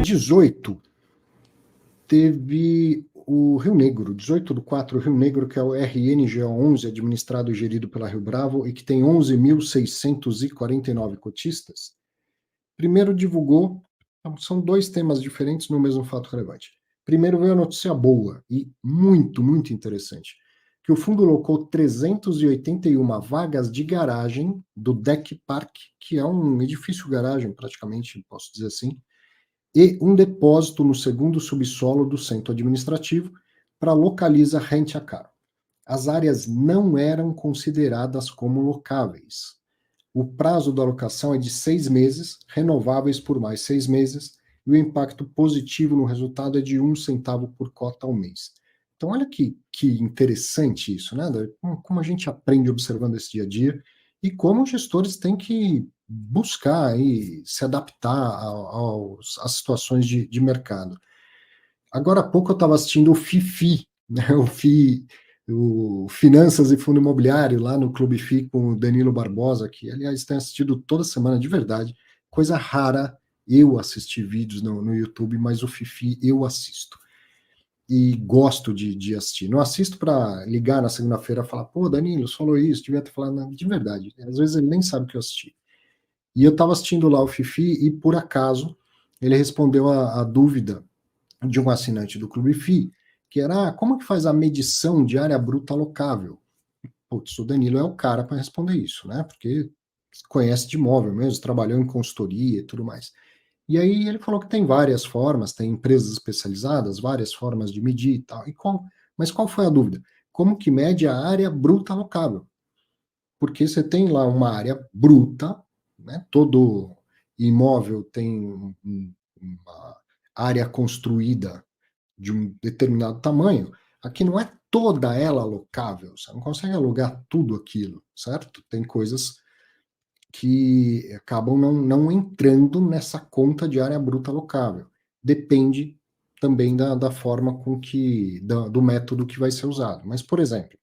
18, teve o Rio Negro, 18/4, Rio Negro, que é o RNGO11, administrado e gerido pela Rio Bravo, e que tem 11.649 cotistas. Primeiro divulgou, são dois temas diferentes no mesmo fato relevante. Primeiro veio a notícia boa, e muito, muito interessante, que o fundo locou 381 vagas de garagem do Deck Park, que é um edifício garagem, praticamente, posso dizer assim, e um depósito no segundo subsolo do centro administrativo para localiza Rente a Caro. As áreas não eram consideradas como locáveis. O prazo da locação é de 6 meses, renováveis por mais 6 meses, e o impacto positivo no resultado é de 1 centavo por cota ao mês. Então, olha que interessante isso, né? Como a gente aprende observando esse dia a dia e como os gestores têm que buscar e se adaptar às situações de mercado. Agora há pouco eu estava assistindo o FIFI, né? O Finanças e Fundo Imobiliário, lá no Clube FI com o Danilo Barbosa, que, aliás, tem assistido toda semana, de verdade. Coisa rara eu assistir vídeos no YouTube, mas o FIFI eu assisto. E gosto de assistir. Não assisto para ligar na segunda-feira e falar, pô, Danilo, você falou isso, devia ter falado. Não, de verdade. Às vezes ele nem sabe que eu assisti. E eu estava assistindo lá o FIFI e, por acaso, ele respondeu a dúvida de um assinante do Clube FI, que era, como que faz a medição de área bruta locável? Putz, o Danilo é o cara para responder isso, né? Porque conhece de imóvel mesmo, trabalhou em consultoria e tudo mais. E aí ele falou que tem várias formas, tem empresas especializadas, várias formas de medir e tal. Mas qual foi a dúvida? Como que mede a área bruta locável? Porque você tem lá uma área bruta, né? Todo imóvel tem uma área construída de um determinado tamanho. Aqui não é toda ela locável, você não consegue alugar tudo aquilo, certo? Tem coisas que acabam não entrando nessa conta de área bruta locável. Depende também da forma com que, do método que vai ser usado. Mas, por exemplo,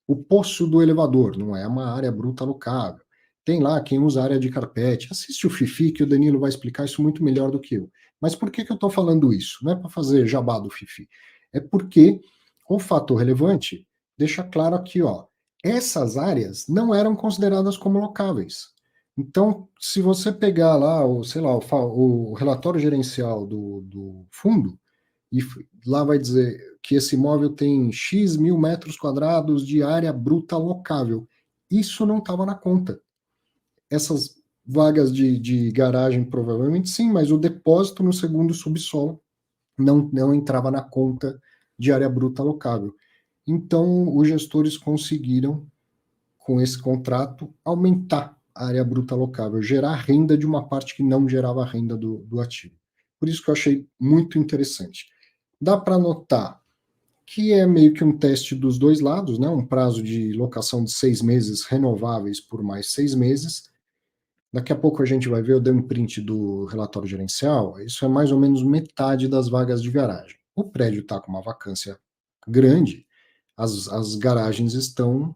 o poço do elevador não é uma área bruta locável. Tem lá quem usa área de carpete. Assiste o Fifi, que o Danilo vai explicar isso muito melhor do que eu. Mas por que eu estou falando isso? Não é para fazer jabá do Fifi. É porque o fator relevante deixa claro aqui, ó, essas áreas não eram consideradas como locáveis. Então, se você pegar lá, sei lá, o relatório gerencial do fundo, e lá vai dizer que esse imóvel tem X mil metros quadrados de área bruta locável. Isso não estava na conta. Essas vagas de garagem provavelmente sim, mas o depósito no segundo subsolo não entrava na conta de área bruta locável. Então, os gestores conseguiram, com esse contrato, aumentar a área bruta locável, gerar renda de uma parte que não gerava renda do ativo. Por isso que eu achei muito interessante. Dá para notar que é meio que um teste dos dois lados, né? Um prazo de locação de 6 meses renováveis por mais 6 meses. Daqui a pouco a gente vai ver, eu dei um print do relatório gerencial, isso é mais ou menos metade das vagas de garagem. O prédio está com uma vacância grande, as garagens estão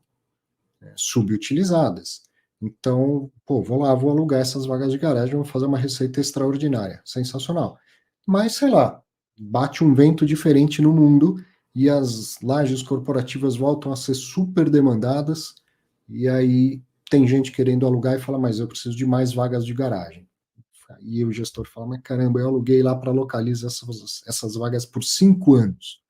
subutilizadas. Então, pô, vou lá, vou alugar essas vagas de garagem, vou fazer uma receita extraordinária, sensacional. Mas, sei lá, bate um vento diferente no mundo e as lajes corporativas voltam a ser super demandadas, e aí tem gente querendo alugar e fala, mas eu preciso de mais vagas de garagem. E o gestor fala, mas caramba, eu aluguei lá para localizar essas vagas por 5 anos.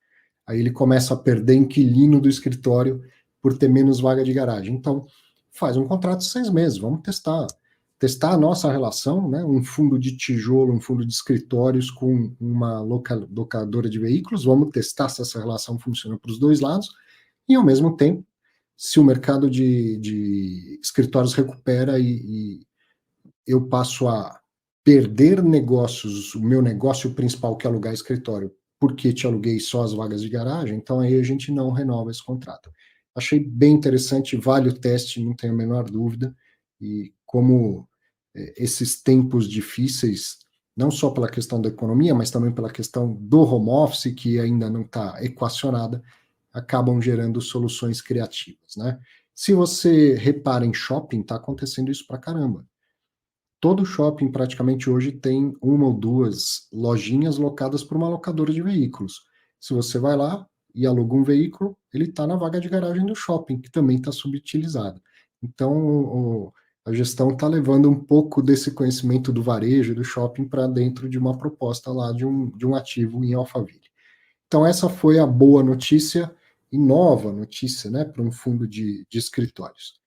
Aí ele começa a perder inquilino do escritório por ter menos vaga de garagem. Então, faz um contrato de 6 meses, vamos testar a nossa relação, né? Um fundo de tijolo, um fundo de escritórios com uma locadora de veículos, vamos testar se essa relação funciona para os dois lados, e ao mesmo tempo, se o mercado de escritórios recupera e eu passo a perder negócios, o meu negócio principal que é alugar escritório, porque te aluguei só as vagas de garagem, então aí a gente não renova esse contrato. Achei bem interessante, vale o teste, não tenho a menor dúvida, e como esses tempos difíceis, não só pela questão da economia, mas também pela questão do home office, que ainda não está equacionada, acabam gerando soluções criativas, né? Se você repara em shopping, está acontecendo isso pra caramba. Todo shopping praticamente hoje tem uma ou duas lojinhas locadas por uma locadora de veículos. Se você vai lá e aluga um veículo, ele está na vaga de garagem do shopping, que também está subutilizada. Então, a gestão está levando um pouco desse conhecimento do varejo e do shopping para dentro de uma proposta lá de um ativo em Alphaville. Então, essa foi a boa notícia e nova notícia, né, para um fundo de escritórios.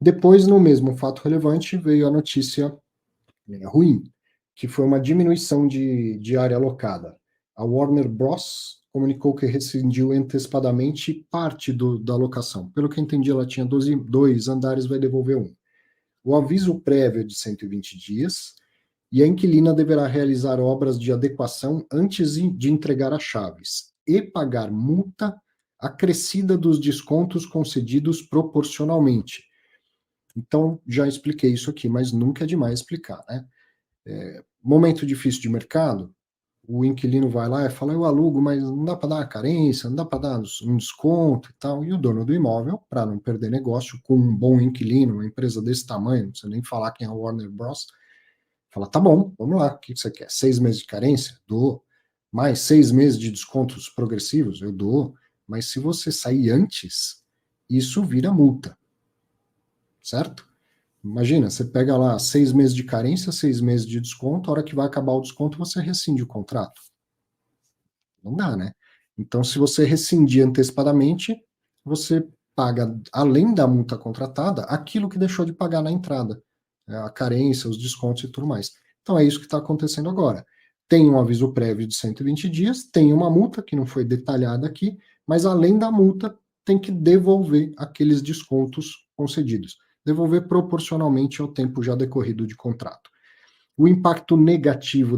Depois, no mesmo fato relevante, veio a notícia ruim, que foi uma diminuição de área alocada. A Warner Bros. Comunicou que rescindiu antecipadamente parte da alocação. Pelo que eu entendi, ela tinha 2 andares, vai devolver um. O aviso prévio é de 120 dias e a inquilina deverá realizar obras de adequação antes de entregar as chaves e pagar multa acrescida dos descontos concedidos proporcionalmente. Então, já expliquei isso aqui, mas nunca é demais explicar, né? Momento difícil de mercado, o inquilino vai lá e fala, eu alugo, mas não dá para dar uma carência, não dá para dar um desconto e tal, e o dono do imóvel, para não perder negócio com um bom inquilino, uma empresa desse tamanho, não precisa nem falar quem é o Warner Bros., fala, tá bom, vamos lá, o que você quer? 6 meses de carência? Dou. Mais 6 meses de descontos progressivos? Eu dou. Mas se você sair antes, isso vira multa, certo? Imagina, você pega lá 6 meses de carência, 6 meses de desconto, a hora que vai acabar o desconto, você rescinde o contrato. Não dá, né? Então, se você rescindir antecipadamente, você paga, além da multa contratada, aquilo que deixou de pagar na entrada, a carência, os descontos e tudo mais. Então, é isso que está acontecendo agora. Tem um aviso prévio de 120 dias, tem uma multa, que não foi detalhada aqui, mas além da multa, tem que devolver aqueles descontos concedidos. Devolver proporcionalmente ao tempo já decorrido de contrato. O impacto negativo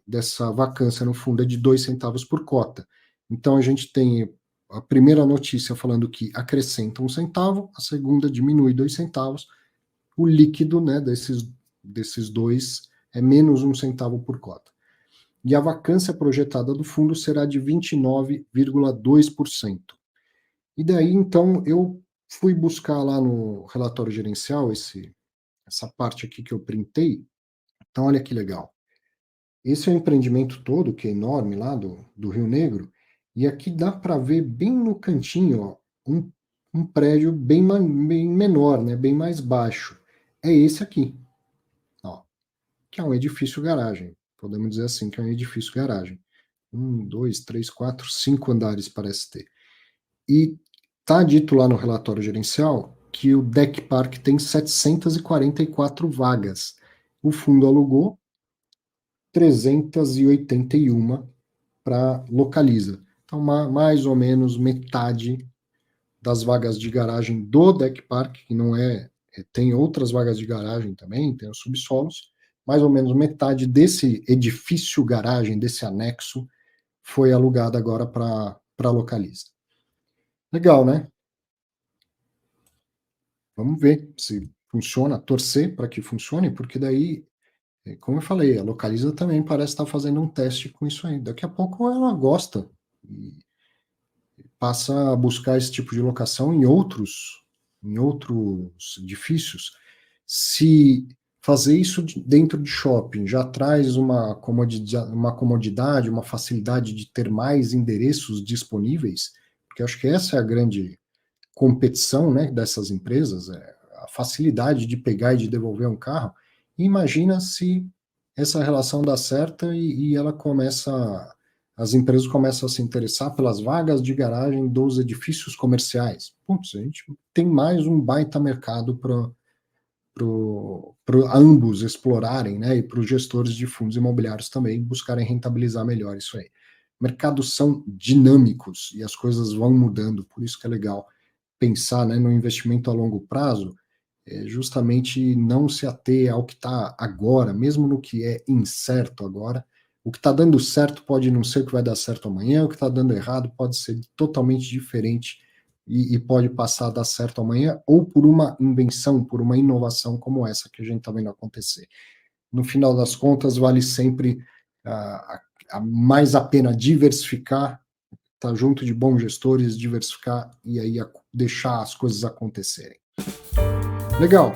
dessa vacância no fundo é de 2 centavos por cota. Então a gente tem a primeira notícia falando que acrescenta 1 centavo, a segunda diminui 2 centavos, o líquido, né, desses dois é menos 1 centavo por cota. E a vacância projetada do fundo será de 29,2%. E daí, então, eu fui buscar lá no relatório gerencial essa parte aqui que eu printei. Então, olha que legal. Esse é o empreendimento todo, que é enorme lá do Rio Negro, e aqui dá para ver bem no cantinho, ó, um prédio bem menor, né, bem mais baixo. É esse aqui, ó, que é um edifício garagem. Podemos dizer assim, que é um edifício garagem. 1, 2, 3, 4, 5 andares parece ter. E tá dito lá no relatório gerencial que o Deck Park tem 744 vagas. O fundo alugou 381 para Localiza. Então, mais ou menos metade das vagas de garagem do Deck Park, que não tem outras vagas de garagem também, tem os subsolos, mais ou menos metade desse edifício garagem, desse anexo, foi alugado agora para Localiza. Legal, né? Vamos ver se funciona, torcer para que funcione, porque daí, como eu falei, a Localiza também parece estar fazendo um teste com isso aí. Daqui a pouco ela gosta e passa a buscar esse tipo de locação em outros edifícios. Se fazer isso dentro de shopping já traz uma comodidade, uma facilidade de ter mais endereços disponíveis, porque acho que essa é a grande competição, né, dessas empresas, a facilidade de pegar e de devolver um carro. E imagina se essa relação dá certo e ela começa, as empresas começam a se interessar pelas vagas de garagem dos edifícios comerciais. Putz, a gente tem mais um baita mercado para ambos explorarem, né, e para os gestores de fundos imobiliários também buscarem rentabilizar melhor isso aí. Mercados são dinâmicos e as coisas vão mudando, por isso que é legal pensar, né, no investimento a longo prazo, justamente não se ater ao que está agora, mesmo no que é incerto agora. O que está dando certo pode não ser o que vai dar certo amanhã, o que está dando errado pode ser totalmente diferente e pode passar a dar certo amanhã, ou por uma invenção, por uma inovação como essa que a gente está vendo acontecer. No final das contas, vale sempre mais a pena diversificar, estar junto de bons gestores, diversificar e aí deixar as coisas acontecerem. Legal.